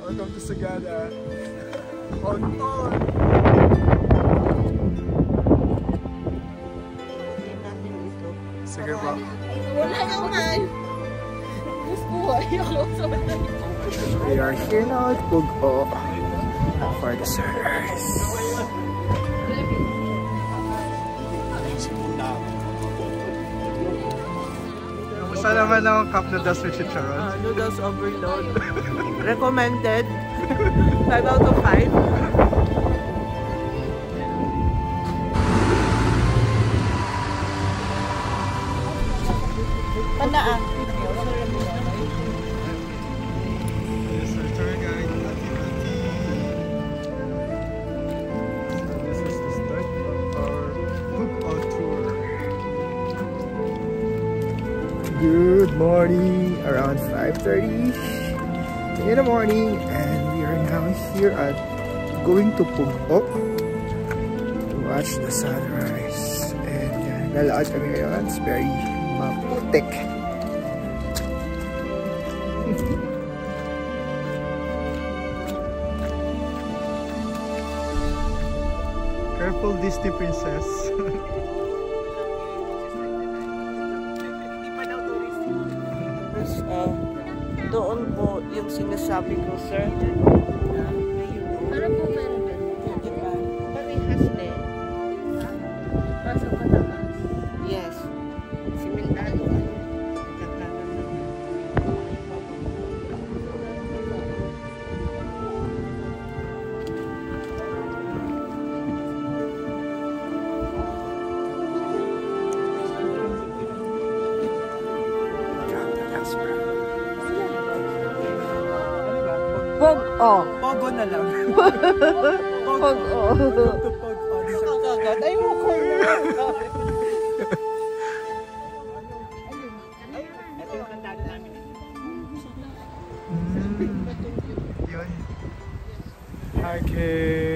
Welcome to Sagada. On on! Sige po. Wala naman! Gusto ko, ayoko sa matay. We are here now at Pugo for the sunrise. Kamusta naman ang cup noodles with chicharon? Noodles overload. Recommended. 5 out of 5. Panaa. Yes, our tour guide, Ati Ati. So this is the start of our Pugo tour. Good morning, around 5:30 in the morning, and we are now here at going to Pugo to watch the sunrise. And yan, lalakad kami ngayon. It's very maputik. Careful, Disney princess. Doon po yung sinasabi ko, sir. Para po meron din. Diba? Parehas din. Pasok ka na ba? Yes. Similado. Pog-o. Pogo na lang. Pog-o. Kakagat. Ay, mo ko na. Yun. Okay.